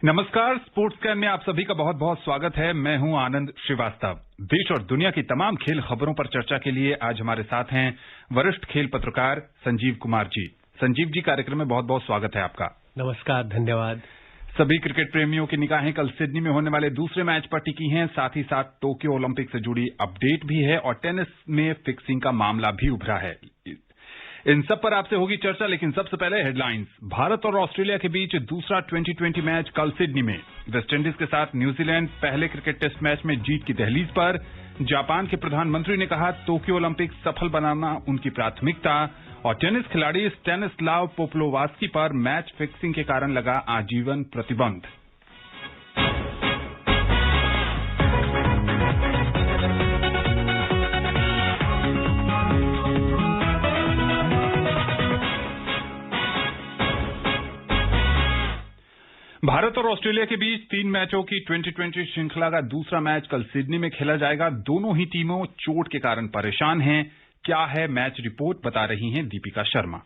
नमस्कार, sports can में आप सभी का बहुत बहुत स्वागत है। मैं हूं आनंद श्रीवास्तव। देश और दुनिया की तमाम खेल खबरों पर चर्चा के लिए आज हमारे साथ हैं वरिष्ठ खेल पत्रकार संजीव कुमार जी। संजीव जी, कार्यक्रम में बहुत बहुत स्वागत है आपका। नमस्कार, धन्यवाद। सभी क्रिकेट प्रेमियों की निगाहें कल सिडनी में होने वाले दूसरे मैच पर टिकी हैं। साथ ही साथ टोक्यो ओलंपिक से जुड़ी अपडेट भी है और टेनिस में फिक्सिंग का मामला भी उभरा है। इन सब पर आपसे होगी चर्चा, लेकिन सबसे पहले हेडलाइंस। भारत और ऑस्ट्रेलिया के बीच दूसरा 2020 मैच कल सिडनी में। वेस्टइंडीज के साथ न्यूजीलैंड पहले क्रिकेट टेस्ट मैच में जीत की दहलीज पर। जापान के प्रधानमंत्री ने कहा टोक्यो ओलंपिक सफल बनाना उनकी प्राथमिकता। और टेनिस खिलाड़ी स्टेनिस्लाव पोप्लोवास्की पर मैच फिक्सिंग के कारण लगा आजीवन प्रतिबंध। भारत और ऑस्ट्रेलिया के बीच 3 मैचों की 2020 श्रृंखला का दूसरा मैच कल सिडनी में खेला जाएगा। दोनों ही टीमों चोट के कारण परेशान हैं। क्या है मैच रिपोर्ट, बता रही हैं दीपिका शर्मा।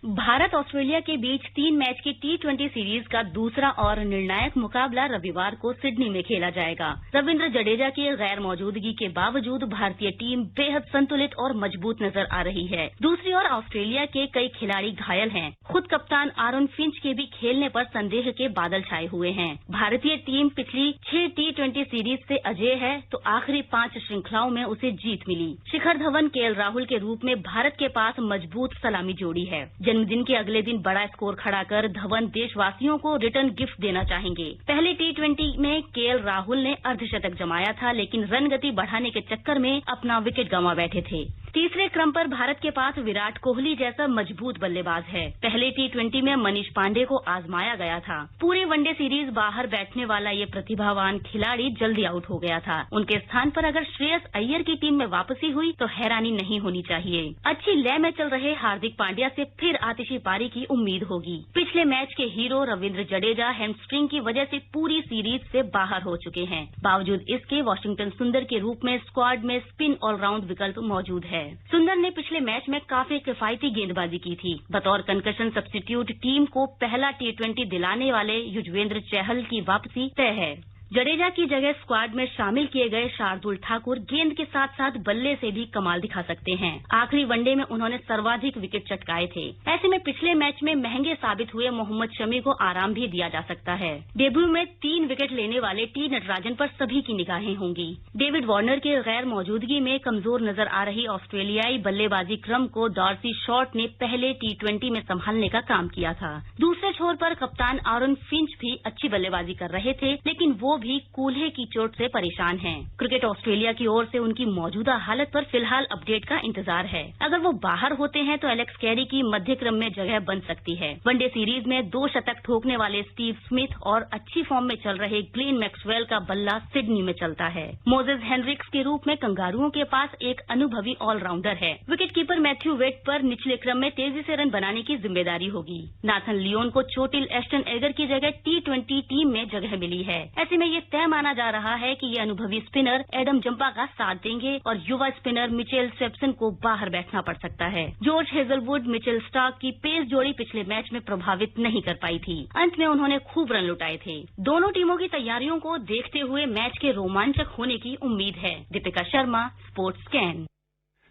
भारत ऑस्ट्रेलिया के बीच 3 मैच की T20 सीरीज का दूसरा और निर्णायक मुकाबला रविवार को सिडनी में खेला जाएगा। रविंद्र जडेजा की गैर मौजूदगी के बावजूद भारतीय टीम बेहद संतुलित और मजबूत नजर आ रही है। दूसरी ओर ऑस्ट्रेलिया के कई खिलाड़ी घायल हैं। खुद कप्तान आरोन फिंच के भी खेलने पर संदेह के बादल छाए हुए हैं। भारतीय टीम पिछली 6 T20 सीरीज से अजेय है तो आखिरी 5 श्रृंखलाओं में उसे जीत मिली। शिखर धवन, केएल राहुल के रूप में भारत के पास मजबूत सलामी जोड़ी है। जन्मदिन के अगले दिन बड़ा स्कोर खड़ा कर धवन देशवासियों को रिटर्न गिफ्ट देना चाहेंगे। पहले T20 में केएल राहुल ने अर्धशतक जमाया था, लेकिन रन गति बढ़ाने के चक्कर में अपना विकेट गंवा बैठे थे। तीसरे क्रम पर भारत के पास विराट कोहली जैसा मजबूत बल्लेबाज है। पहले T20 में मनीष पांडे को आजमाया गया था। पूरी वनडे सीरीज बाहर बैठने वाला ये प्रतिभावान खिलाड़ी जल्दी आउट हो गया था। उनके स्थान पर अगर श्रेयस अय्यर की टीम में वापसी हुई तो हैरानी नहीं होनी चाहिए। अच्छी लय में चल रहे हार्दिक पांड्या से फिर आतिशी पारी की उम्मीद होगी। पिछले मैच के हीरो रविंद्र जडेजा हैमस्ट्रिंग की वजह से पूरी सीरीज से बाहर हो चुके हैं। बावजूद इसके वाशिंगटन सुंदर के रूप में स्क्वाड में स्पिन ऑलराउंड विकल्प मौजूद है। सुंदर ने पिछले मैच में काफी किफायती गेंदबाजी की थी। बतौर कंकशन सब्स्टिट्यूट टीम को पहला T20 दिलाने वाले युजवेंद्र चहल की वापसी तय है। जडेजा की जगह स्क्वाड में शामिल किए गए शार्दुल ठाकुर गेंद के साथ साथ बल्ले से भी कमाल दिखा सकते हैं। आखिरी वनडे में उन्होंने सर्वाधिक विकेट चटकाए थे। ऐसे में पिछले मैच में महंगे साबित हुए मोहम्मद शमी को आराम भी दिया जा सकता है। डेब्यू में 3 विकेट लेने वाले टी नटराजन पर सभी की निगाहें होंगी। डेविड वार्नर के गैर मौजूदगी में कमजोर नजर आ रही ऑस्ट्रेलियाई बल्लेबाजी क्रम को डॉर्सी शॉर्ट ने पहले T20 में संभालने का काम किया था। दूसरे छोर पर कप्तान आरोन फिंच भी अच्छी बल्लेबाजी कर रहे थे, लेकिन वो भी कूल्हे की चोट से परेशान हैं। क्रिकेट ऑस्ट्रेलिया की ओर से उनकी मौजूदा हालत पर फिलहाल अपडेट का इंतजार है। अगर वो बाहर होते हैं तो एलेक्स कैरी की मध्य क्रम में जगह बन सकती है। वनडे सीरीज में 2 शतक ठोकने वाले स्टीव स्मिथ और अच्छी फॉर्म में चल रहे ग्लेन मैक्सवेल का बल्ला सिडनी में चलता है। मोजेस हेनरिक्स के रूप में कंगारुओं के पास एक अनुभवी ऑलराउंडर है। विकेटकीपर मैथ्यू वेट पर निचले क्रम में तेजी से रन बनाने की जिम्मेदारी होगी। नाथन लियोन को चोटिल एस्टन एगर की जगह T20 टीम में जगह मिली है। ऐसे में ये तय माना जा रहा है कि ये अनुभवी स्पिनर एडम जंपा का साथ देंगे और युवा स्पिनर मिचेल स्वेप्सन को बाहर बैठना पड़ सकता है। जॉर्ज हेजलवुड मिचेल स्टार्क की पेस जोड़ी पिछले मैच में प्रभावित नहीं कर पाई थी। अंत में उन्होंने खूब रन लुटाए थे। दोनों टीमों की तैयारियों को देखते हुए मैच के रोमांचक होने की उम्मीद है। Deepika Sharma, sports scan.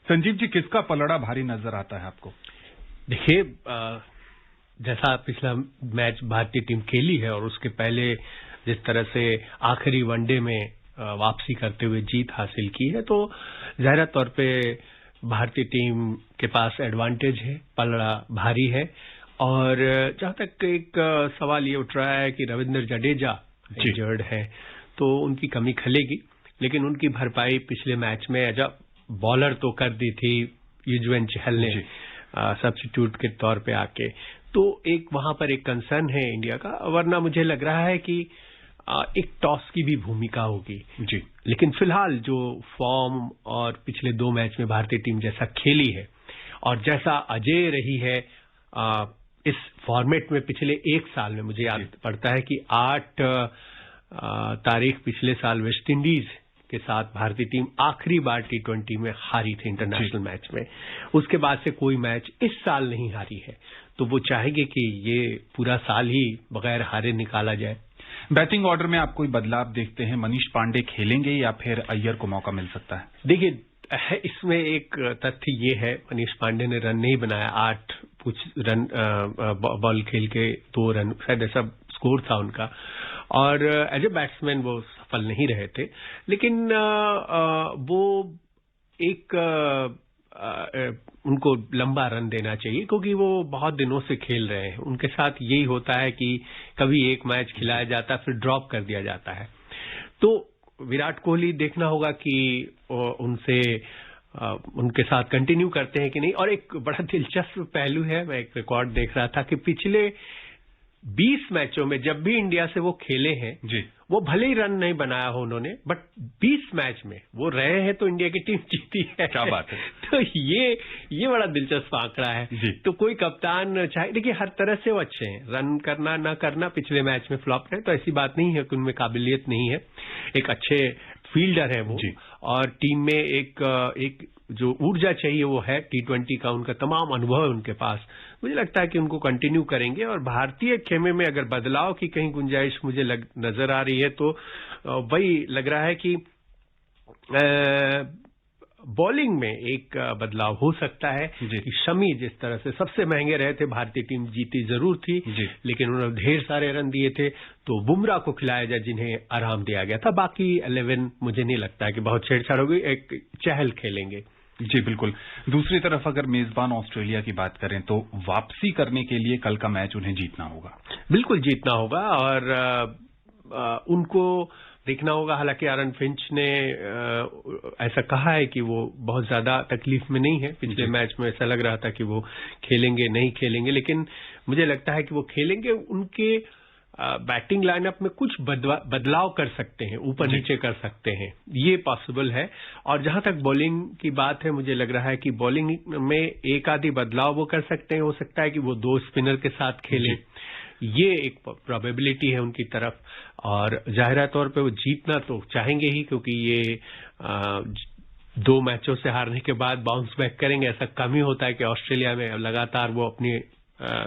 संजीव जी, किसका पलड़ा भारी नजर आता है आपको? देखिए, जैसा पिछला मैच भारतीय टीम खेली है और उसके पहले जिस तरह से आखिरी वनडे में वापसी करते हुए जीत हासिल की है, तो जाहिर तौर पे भारतीय टीम के पास एडवांटेज है, पलड़ा भारी है। और जहां तक एक सवाल ये उठ रहा है कि रविंद्र जडेजा इंजर्ड है तो उनकी कमी खलेगी, लेकिन उनकी भरपाई पिछले मैच में एज अ बॉलर तो कर दी थी युजवेंद्र चहल ने सब्स्टिट्यूट के तौर पे आके। तो एक वहां पर एक कंसर्न है इंडिया का, वरना मुझे लग रहा है कि एक टॉस की भी भूमिका होगी जी। लेकिन फिलहाल जो फॉर्म और पिछले 2 मैच में भारतीय टीम जैसा खेली है और जैसा अजेय रही है इस फॉर्मेट में पिछले 1 साल में, मुझे याद पड़ता है कि 8 तारीख पिछले साल वेस्ट इंडीज के साथ भारतीय टीम आखिरी बार T20 में हारी थी इंटरनेशनल मैच में। उसके बाद से कोई मैच इस साल नहीं हारी है, तो वो चाहेंगे कि ये पूरा साल ही बगैर हारे निकाला जाए। बैटिंग ऑर्डर में आप कोई बदलाव देखते हैं? मनीष पांडे खेलेंगे या फिर अय्यर को मौका मिल सकता है? देखिए, इसमें एक तथ्य ये है, मनीष पांडे ने रन नहीं बनाया, 8 कुछ रन बॉल खेल के 2 रन शायद ऐसा स्कोर था उनका, और एज ए बैट्समैन वो सफल नहीं रहे थे। लेकिन वो एक उनको लंबा रन देना चाहिए, क्योंकि वो बहुत दिनों से खेल रहे हैं। उनके साथ यही होता है कि कभी एक मैच खिलाया जाता है, फिर ड्रॉप कर दिया जाता है। तो विराट कोहली देखना होगा कि उनके साथ कंटिन्यू करते हैं कि नहीं। और एक बड़ा दिलचस्प पहलू है, मैं एक रिकॉर्ड देख रहा था कि पिछले 20 मैचों में जब भी इंडिया से वो खेले हैं जी, वो भले ही रन नहीं बनाया हो उन्होंने, बट 20 मैच में वो रहे हैं तो इंडिया की टीम जीती है। क्या बात है। तो ये बड़ा दिलचस्प आंकड़ा है जी। तो कोई कप्तान चाहे, देखिए हर तरह से वो अच्छे हैं, रन करना ना करना, पिछले मैच में फ्लॉप रहे तो ऐसी बात नहीं है कि उनमें काबिलियत नहीं है। एक अच्छे फील्डर है वो, और टीम में एक जो ऊर्जा चाहिए वो है, T20 का उनका तमाम अनुभव है उनके पास। मुझे लगता है कि उनको कंटिन्यू करेंगे। और भारतीय खेमे में अगर बदलाव की कहीं गुंजाइश मुझे नजर आ रही है तो वही लग रहा है कि बॉलिंग में एक बदलाव हो सकता है कि शमी जिस तरह से सबसे महंगे रहे थे, भारतीय टीम जीती जरूर थी लेकिन उन्होंने ढेर सारे रन दिए थे, तो बुमराह को खिलाया जाए जिन्हें आराम दिया गया था। बाकी 11 मुझे नहीं लगता है कि बहुत छेड़छाड़ होगी, एक चहल खेलेंगे। जी बिल्कुल। दूसरी तरफ अगर मेजबान ऑस्ट्रेलिया की बात करें तो वापसी करने के लिए कल का मैच उन्हें जीतना होगा। बिल्कुल जीतना होगा, और उनको देखना होगा। हालांकि आरन फिंच ने ऐसा कहा है कि वो बहुत ज्यादा तकलीफ में नहीं है। पिछले मैच में ऐसा लग रहा था कि वो खेलेंगे नहीं खेलेंगे, लेकिन मुझे लगता है कि वो खेलेंगे। उनके बैटिंग लाइनअप में कुछ बदलाव कर सकते हैं, ऊपर नीचे कर सकते हैं, ये पॉसिबल है। और जहां तक बॉलिंग की बात है, मुझे लग रहा है कि बॉलिंग में एक आधी बदलाव वो कर सकते हैं। हो सकता है कि वो 2 स्पिनर के साथ खेलें, ये एक प्रोबेबिलिटी है उनकी तरफ। और जाहिर तौर पे वो जीतना तो चाहेंगे ही, क्योंकि ये 2 मैचों से हारने के बाद बाउंस बैक करेंगे। ऐसा कम ही होता है कि ऑस्ट्रेलिया में लगातार वो अपनी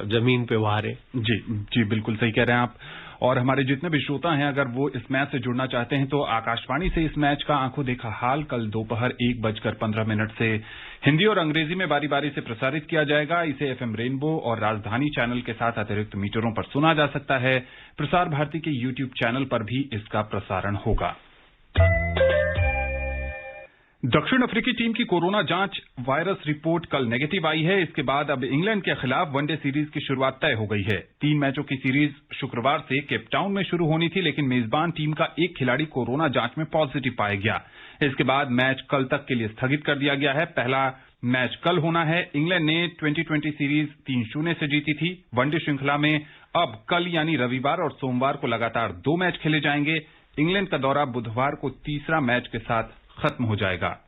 जमीन पे हारे। जी बिल्कुल सही कह रहे हैं आप। और हमारे जितने भी श्रोता हैं, अगर वो इस मैच से जुड़ना चाहते हैं तो आकाशवाणी से इस मैच का आंखों देखा हाल कल दोपहर 1:15 से हिंदी और अंग्रेजी में बारी बारी से प्रसारित किया जाएगा। इसे FM रेनबो और राजधानी चैनल के साथ अतिरिक्त मीटरों पर सुना जा सकता है। प्रसार भारती के YouTube चैनल पर भी इसका प्रसारण होगा। दक्षिण अफ्रीकी टीम की कोरोना जांच वायरस रिपोर्ट कल नेगेटिव आई है। इसके बाद अब इंग्लैंड के खिलाफ वनडे सीरीज की शुरुआत तय हो गई है। 3 मैचों की सीरीज शुक्रवार से केपटाउन में शुरू होनी थी, लेकिन मेजबान टीम का एक खिलाड़ी कोरोना जांच में पॉजिटिव पाया गया। इसके बाद मैच कल तक के लिए स्थगित कर दिया गया है। पहला मैच कल होना है। इंग्लैंड ने 2020 सीरीज 3-0 से जीती थी। वनडे श्रृंखला में अब कल यानी रविवार और सोमवार को लगातार 2 मैच खेले जाएंगे। इंग्लैंड का दौरा बुधवार को तीसरा मैच के साथ खत्म हो जाएगा।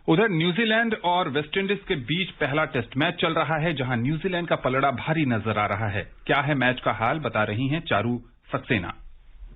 उधर न्यूजीलैंड और वेस्टइंडीज के बीच पहला टेस्ट मैच चल रहा है, जहां न्यूजीलैंड का पलड़ा भारी नजर आ रहा है। क्या है मैच का हाल, बता रही हैं चारू सक्सेना।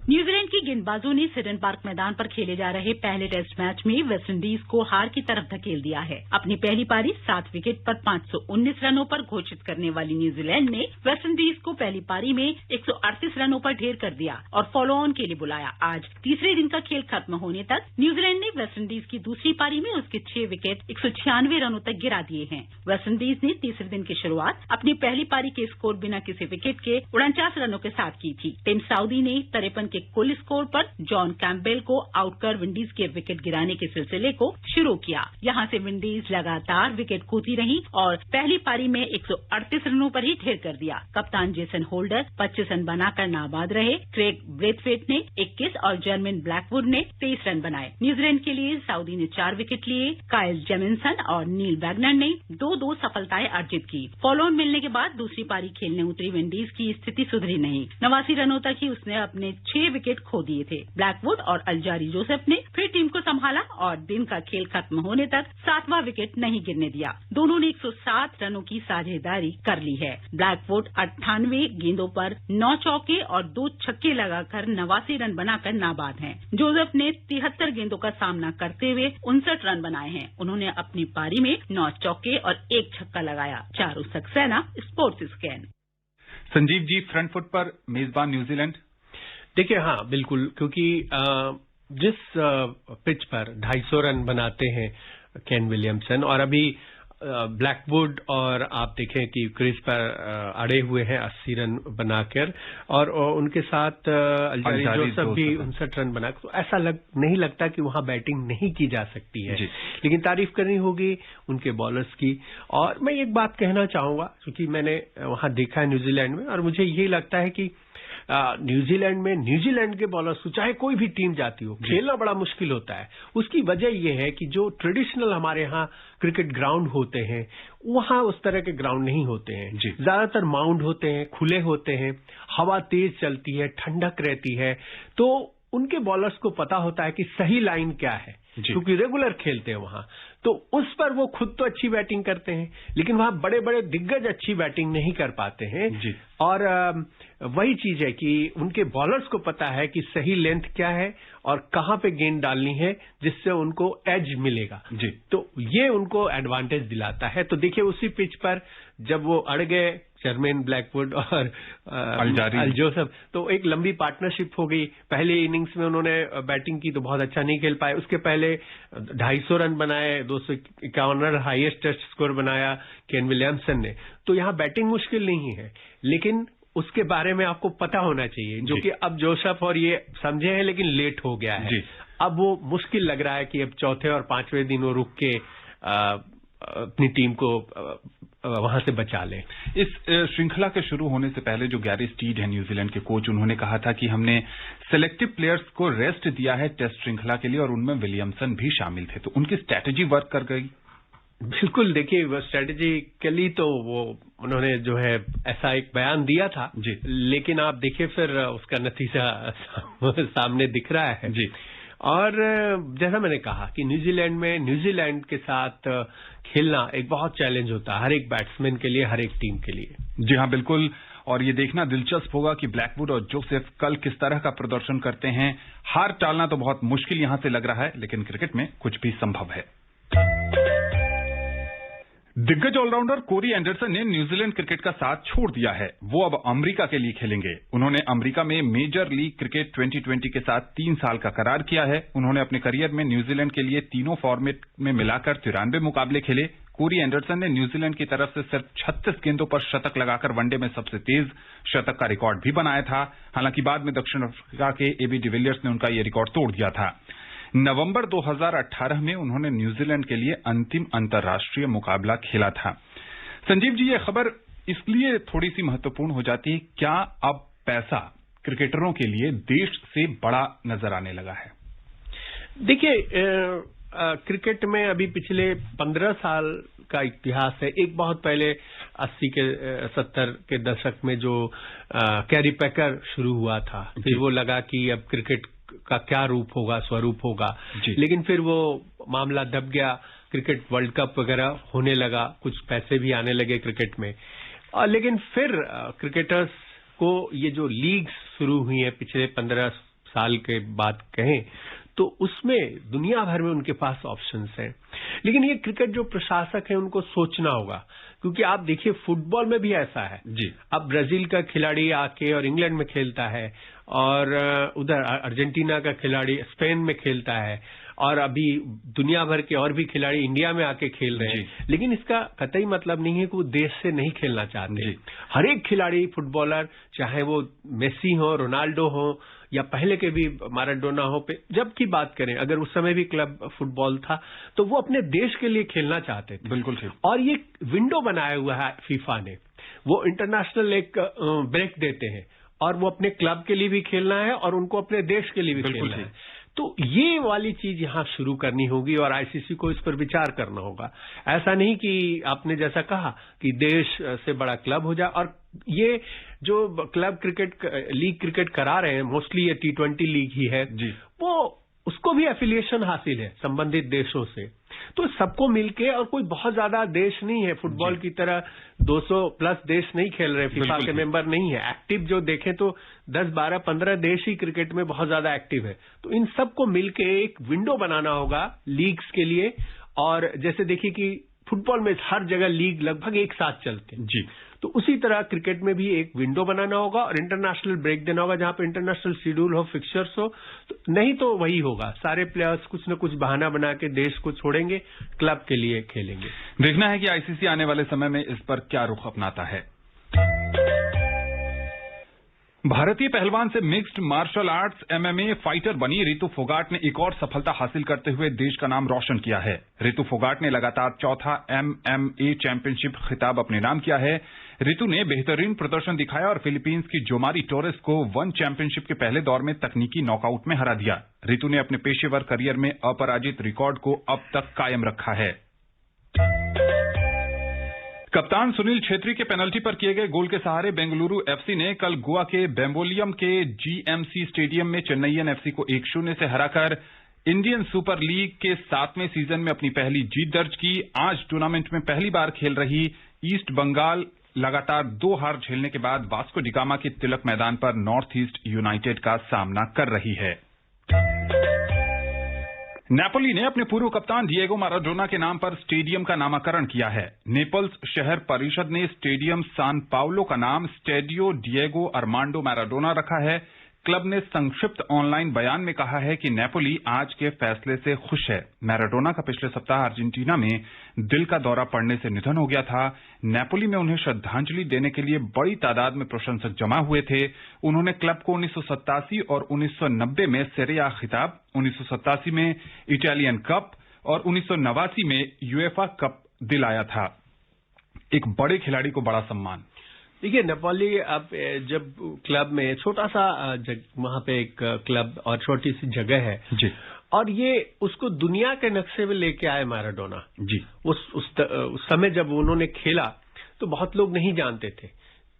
न्यूजीलैंड की गेंदबाजों ने सिडन पार्क मैदान पर खेले जा रहे पहले टेस्ट मैच में वेस्टइंडीज को हार की तरफ धकेल दिया है। अपनी पहली पारी 7 विकेट पर 519 रनों पर घोषित करने वाली न्यूजीलैंड ने वेस्टइंडीज को पहली पारी में 138 रनों पर ढेर कर दिया और फॉलो ऑन के लिए बुलाया। आज तीसरे दिन का खेल खत्म होने तक न्यूजीलैंड ने वेस्टइंडीज की दूसरी पारी में उसके 6 विकेट 196 रनों तक गिरा दिए हैं। वेस्टइंडीज ने तीसरे दिन की शुरुआत अपनी पहली पारी के स्कोर बिना किसी विकेट के 49 रनों के साथ की थी। टिम साउदी ने 53 के कुल स्कोर पर जॉन कैम्पबेल को आउट कर विंडीज के विकेट गिराने के सिलसिले को शुरू किया। यहां से विंडीज लगातार विकेट खोती रही और पहली पारी में 138 रनों पर ही ढेर कर दिया। कप्तान जेसन होल्डर 25 रन बनाकर नाबाद रहे। क्रेग ब्रेथवेट ने 21 और जर्मिन ब्लैकवुड ने 23 रन बनाए। न्यूजीलैंड के लिए साउदी ने 4 विकेट लिए। काइल जेमिसन और नील वैगनर ने 2-2 सफलताएं अर्जित की। फॉलो ऑन मिलने के बाद दूसरी पारी खेलने उतरी विंडीज की स्थिति सुधरी नहीं। 89 रनों तक ही उसने अपने 6 विकेट खो दिए थे। ब्लैकवुड और अल्जारी जोसेफ ने फिर टीम को संभाला और दिन का खेल खत्म होने तक 7वां विकेट नहीं गिरने दिया। दोनों ने 107 रनों की साझेदारी कर ली है। ब्लैकवुड 98 गेंदों पर 9 चौके और 2 छक्के लगाकर 89 रन बनाकर नाबाद हैं। जोसेफ ने 73 गेंदों का सामना करते हुए 59 रन बनाए हैं। उन्होंने अपनी पारी में 9 चौके और 1 छक्का लगाया। Charu Saxena, sports scan. Sanjeev ji, front foot पर मेजबान न्यूजीलैंड। देखिए, हाँ बिल्कुल, क्योंकि जिस पिच पर 250 रन बनाते हैं केन विलियमसन, और अभी ब्लैकवुड और आप देखें कि क्रीज पर अड़े हुए हैं 80 रन बनाकर, और उनके साथ अल्जारी जोसेफ भी 59 रन बना, तो ऐसा नहीं लगता कि वहां बैटिंग नहीं की जा सकती है। लेकिन तारीफ करनी होगी उनके बॉलर्स की। और मैं एक बात कहना चाहूंगा, क्योंकि मैंने वहां देखा है न्यूजीलैंड में, और मुझे यही लगता है कि न्यूजीलैंड में न्यूजीलैंड के बॉलर्स, चाहे कोई भी टीम जाती हो, खेलना बड़ा मुश्किल होता है। उसकी वजह यह है कि जो ट्रेडिशनल हमारे यहाँ क्रिकेट ग्राउंड होते हैं, वहां उस तरह के ग्राउंड नहीं होते हैं। ज्यादातर माउंड होते हैं, खुले होते हैं, हवा तेज चलती है, ठंडक रहती है, तो उनके बॉलर्स को पता होता है कि सही लाइन क्या है, क्योंकि रेगुलर खेलते हैं वहां, तो उस पर वो खुद तो अच्छी बैटिंग करते हैं, लेकिन वहां बड़े बड़े दिग्गज अच्छी बैटिंग नहीं कर पाते हैं। और वही चीज है कि उनके बॉलर्स को पता है कि सही लेंथ क्या है और कहां पे गेंद डालनी है जिससे उनको एज मिलेगा। तो ये उनको एडवांटेज दिलाता है। तो देखिए, उसी पिच पर जब वो अड़ गए चर्मेन ब्लैकवुड और अल जोसेफ, तो एक लंबी पार्टनरशिप हो गई। पहले इनिंग्स में उन्होंने बैटिंग की तो बहुत अच्छा नहीं खेल पाए, उसके पहले 250 रन बनाए, 251 रन हाईएस्ट टेस्ट स्कोर बनाया केन विलियमसन ने। तो यहां बैटिंग मुश्किल नहीं है, लेकिन उसके बारे में आपको पता होना चाहिए, जो कि अब जोसेफ और ये समझे हैं, लेकिन लेट हो गया है। अब वो मुश्किल लग रहा है कि अब चौथे और पांचवें दिन वो रुक के अपनी टीम को वहां से बचा ले। इस श्रृंखला के शुरू होने से पहले जो गैरी स्टीड है न्यूजीलैंड के कोच, उन्होंने कहा था कि हमने सिलेक्टिव प्लेयर्स को रेस्ट दिया है टेस्ट श्रृंखला के लिए, और उनमें विलियमसन भी शामिल थे। तो उनकी स्ट्रैटेजी वर्क कर गई? बिल्कुल, देखिए, वो स्ट्रेटेजिकली तो वो उन्होंने जो है ऐसा एक बयान दिया था, लेकिन आप देखिए फिर उसका नतीजा सामने दिख रहा है। और जैसा मैंने कहा कि न्यूजीलैंड में न्यूजीलैंड के साथ खेलना एक बहुत चैलेंज होता है, हर एक बैट्समैन के लिए, हर एक टीम के लिए। जी हाँ, बिल्कुल। और ये देखना दिलचस्प होगा कि ब्लैकवुड और जोसेफ कल किस तरह का प्रदर्शन करते हैं। हार टालना तो बहुत मुश्किल यहां से लग रहा है, लेकिन क्रिकेट में कुछ भी संभव है। दिग्गज ऑलराउंडर कोरी एंडरसन ने न्यूजीलैंड क्रिकेट का साथ छोड़ दिया है। वो अब अमेरिका के लिए खेलेंगे। उन्होंने अमेरिका में मेजर लीग क्रिकेट 2020 के साथ 3 साल का करार किया है। उन्होंने अपने करियर में न्यूजीलैंड के लिए तीनों फॉर्मेट में मिलाकर 93 मुकाबले खेले। कोरी एंडरसन ने न्यूजीलैंड की तरफ से सिर्फ 36 गेंदों पर शतक लगाकर वनडे में सबसे तेज शतक का रिकॉर्ड भी बनाया था। हालांकि बाद में दक्षिण अफ्रीका के एबी डिविलियर्स ने उनका यह रिकॉर्ड तोड़ दिया था। नवंबर 2018 में उन्होंने न्यूजीलैंड के लिए अंतिम अंतर्राष्ट्रीय मुकाबला खेला था। संजीव जी, ये खबर इसलिए थोड़ी सी महत्वपूर्ण हो जाती है, क्या अब पैसा क्रिकेटरों के लिए देश से बड़ा नजर आने लगा है? देखिए, क्रिकेट में अभी पिछले 15 साल का इतिहास है। एक बहुत पहले 80 के 70 के दशक में जो कैरी पैकर शुरू हुआ था, फिर वो लगा कि अब क्रिकेट का क्या रूप होगा, स्वरूप होगा, लेकिन फिर वो मामला दब गया। क्रिकेट वर्ल्ड कप वगैरह होने लगा, कुछ पैसे भी आने लगे क्रिकेट में, लेकिन फिर क्रिकेटर्स को ये जो लीग्स शुरू हुई है पिछले 15 साल के बाद कहें तो उसमें दुनिया भर में उनके पास ऑप्शंस हैं। लेकिन ये क्रिकेट जो प्रशासक है उनको सोचना होगा, क्योंकि आप देखिए फुटबॉल में भी ऐसा है। अब ब्राजील का खिलाड़ी आके और इंग्लैंड में खेलता है, और उधर अर्जेंटीना का खिलाड़ी स्पेन में खेलता है, और अभी दुनिया भर के और भी खिलाड़ी इंडिया में आके खेल रहे हैं। लेकिन इसका कतई मतलब नहीं है कि वो देश से नहीं खेलना चाहते। हर एक खिलाड़ी फुटबॉलर, चाहे वो मेसी हो, रोनाल्डो हो, या पहले के भी माराडोना हो, जब की बात करें, अगर उस समय भी क्लब फुटबॉल था तो वो अपने देश के लिए खेलना चाहते थे। बिल्कुल ठीक। और ये विंडो बनाया हुआ है फीफा ने, वो इंटरनेशनल एक ब्रेक देते हैं, और वो अपने क्लब के लिए भी खेलना है और उनको अपने देश के लिए भी खेलना है। तो ये वाली चीज यहां शुरू करनी होगी और आईसीसी को इस पर विचार करना होगा। ऐसा नहीं कि आपने जैसा कहा कि देश से बड़ा क्लब हो जाए, और ये जो क्लब क्रिकेट लीग क्रिकेट करा रहे हैं, मोस्टली ये T20 लीग ही है, वो उसको भी एफिलिएशन हासिल है संबंधित देशों से। तो सबको मिलके, और कोई बहुत ज्यादा देश नहीं है, फुटबॉल की तरह 200 प्लस देश नहीं खेल रहे, फीफा के मेंबर नहीं है। एक्टिव जो देखें तो 10, 12, 15 देश ही क्रिकेट में बहुत ज्यादा एक्टिव है। तो इन सबको मिलके एक विंडो बनाना होगा लीग्स के लिए। और जैसे देखिए कि फुटबॉल में हर जगह लीग लगभग एक साथ चलते हैं, तो उसी तरह क्रिकेट में भी एक विंडो बनाना होगा और इंटरनेशनल ब्रेक देना होगा, जहां पे इंटरनेशनल शेड्यूल हो, फिक्चर्स हो। तो नहीं तो वही होगा, सारे प्लेयर्स कुछ न कुछ बहाना बना के देश को छोड़ेंगे, क्लब के लिए खेलेंगे। देखना है कि आईसीसी आने वाले समय में इस पर क्या रुख अपनाता है। भारतीय पहलवान से mixed martial arts MMA fighter बनी रितु फोगाट ने एक और सफलता हासिल करते हुए देश का नाम रोशन किया है। रितु फोगाट ने लगातार चौथा एमएमए चैंपियनशिप खिताब अपने नाम किया है। रितु ने बेहतरीन प्रदर्शन दिखाया और फिलीपींस की जोमारी टोरेस को वन चैंपियनशिप के पहले दौर में तकनीकी नॉकआउट में हरा दिया। रितु ने अपने पेशेवर करियर में अपराजित रिकॉर्ड को अब तक कायम रखा है। कप्तान सुनील छेत्री के पेनल्टी पर किए गए गोल के सहारे बेंगलुरु एफसी ने कल गोवा के बेम्बोलियम के जीएमसी स्टेडियम में चेन्नईयन एफसी को 1-0 से हराकर इंडियन सुपर लीग के 7वें सीजन में अपनी पहली जीत दर्ज की। आज टूर्नामेंट में पहली बार खेल रही ईस्ट बंगाल लगातार 2 हार झेलने के बाद वास्को डिगामा के तिलक मैदान पर नॉर्थ ईस्ट यूनाइटेड का सामना कर रही है। नेपोली ने अपने पूर्व कप्तान डिएगो मैराडोना के नाम पर स्टेडियम का नामकरण किया है। नेपल्स शहर परिषद ने स्टेडियम सान पाउलो का नाम स्टेडियो डिएगो अर्मांडो मैराडोना रखा है। क्लब ने संक्षिप्त ऑनलाइन बयान में कहा है कि नेपोली आज के फैसले से खुश है। मैराडोना का पिछले सप्ताह अर्जेंटीना में दिल का दौरा पड़ने से निधन हो गया था। नेपोली में उन्हें श्रद्धांजलि देने के लिए बड़ी तादाद में प्रशंसक जमा हुए थे। उन्होंने क्लब को 1987 और 1990 में सेरे आ खिताब, 1987 में इटालियन कप और 1989 में यूएफए कप दिलाया था। एक बड़े खिलाड़ी को बड़ा सम्मान। देखिए, नेपोली अब जब क्लब में छोटा सा वहां पे एक क्लब और छोटी सी जगह है जी, और ये उसको दुनिया के नक्शे में लेके आए मैराडोना जी। उस समय जब उन्होंने खेला तो बहुत लोग नहीं जानते थे।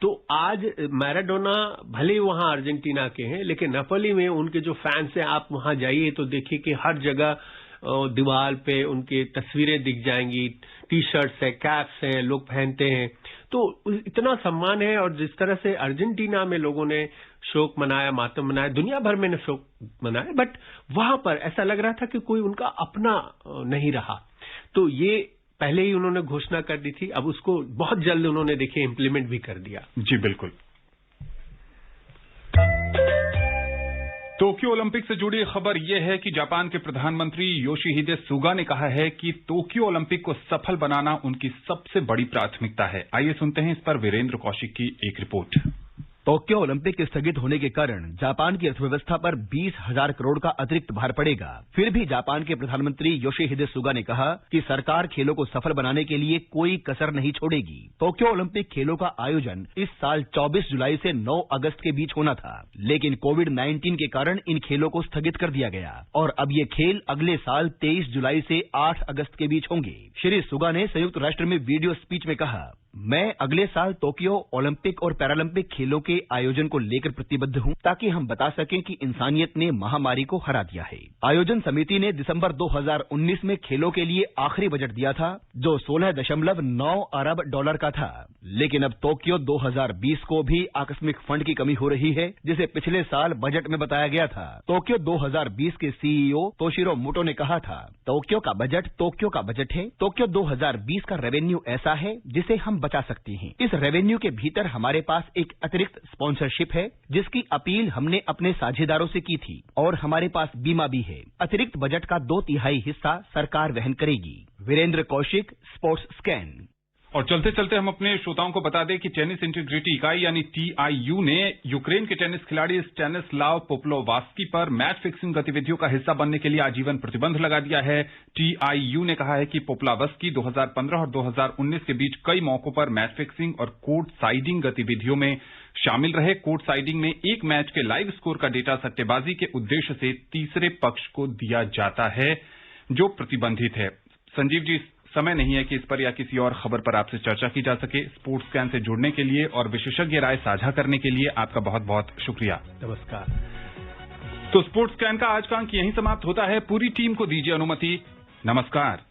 तो आज मैराडोना भले ही वहां अर्जेंटीना के हैं, लेकिन नेपोली में उनके जो फैंस हैं, आप वहां जाइए तो देखिए कि हर जगह दीवार पे उनकी तस्वीरें दिख जाएंगी, टी शर्ट्स है, कैप्स हैं, लोग पहनते हैं। तो इतना सम्मान है। और जिस तरह से अर्जेंटीना में लोगों ने शोक मनाया, मातम मनाया, दुनिया भर में ने शोक मनाया, बट वहां पर ऐसा लग रहा था कि कोई उनका अपना नहीं रहा। तो ये पहले ही उन्होंने घोषणा कर दी थी, अब उसको बहुत जल्द उन्होंने देखिए इम्प्लीमेंट भी कर दिया। जी बिल्कुल। टोक्यो ओलंपिक से जुड़ी खबर यह है कि जापान के प्रधानमंत्री योशिहिदे सुगा ने कहा है कि टोक्यो ओलंपिक को सफल बनाना उनकी सबसे बड़ी प्राथमिकता है। आइए सुनते हैं इस पर वीरेंद्र कौशिक की एक रिपोर्ट। टोक्यो ओलंपिक के स्थगित होने के कारण जापान की अर्थव्यवस्था पर 20,000 करोड़ का अतिरिक्त भार पड़ेगा। फिर भी जापान के प्रधानमंत्री योशिहिदे सुगा ने कहा कि सरकार खेलों को सफल बनाने के लिए कोई कसर नहीं छोड़ेगी। टोक्यो ओलंपिक खेलों का आयोजन इस साल 24 जुलाई से 9 अगस्त के बीच होना था, लेकिन कोविड-19 के कारण इन खेलों को स्थगित कर दिया गया और अब ये खेल अगले साल 23 जुलाई से 8 अगस्त के बीच होंगे। श्री सुगा ने संयुक्त राष्ट्र में वीडियो स्पीच में कहा, मैं अगले साल टोक्यो ओलंपिक और पैरालंपिक खेलों के आयोजन को लेकर प्रतिबद्ध हूं, ताकि हम बता सकें कि इंसानियत ने महामारी को हरा दिया है। आयोजन समिति ने दिसंबर 2019 में खेलों के लिए आखिरी बजट दिया था, जो $16.9 अरब का था, लेकिन अब टोक्यो 2020 को भी आकस्मिक फंड की कमी हो रही है, जिसे पिछले साल बजट में बताया गया था। टोक्यो 2020 के सीईओ तोशिरो मोटो ने कहा था, टोक्यो का बजट है। टोक्यो 2020 का रेवेन्यू ऐसा है जिसे हम बचा सकती हैं। इस रेवेन्यू के भीतर हमारे पास एक अतिरिक्त स्पॉन्सरशिप है, जिसकी अपील हमने अपने साझेदारों से की थी, और हमारे पास बीमा भी है। अतिरिक्त बजट का 2/3 हिस्सा सरकार वहन करेगी। Virender Kaushik, sports scan. और चलते चलते हम अपने श्रोताओं को बता दें कि टेनिस इंटीग्रिटी इकाई यानी TIU ने यूक्रेन के टेनिस खिलाड़ी स्टैनिस्लाव पोप्लोवास्की पर मैच फिक्सिंग गतिविधियों का हिस्सा बनने के लिए आजीवन प्रतिबंध लगा दिया है। TIU ने कहा है कि पोप्लोवास्की 2015 और 2019 के बीच कई मौकों पर मैच फिक्सिंग और कोर्ट साइडिंग गतिविधियों में शामिल रहे। कोर्ट साइडिंग में एक मैच के लाइव स्कोर का डेटा सट्टेबाजी के उद्देश्य से तीसरे पक्ष को दिया जाता है, जो प्रतिबंधित है। संजीव जी, समय नहीं है कि इस पर या किसी और खबर पर आपसे चर्चा की जा सके। स्पोर्ट्स स्कैन से जुड़ने के लिए और विशेषज्ञ राय साझा करने के लिए आपका बहुत बहुत शुक्रिया। नमस्कार। तो स्पोर्ट्स स्कैन का आज का अंक यहीं समाप्त होता है। पूरी टीम को दीजिए अनुमति। नमस्कार।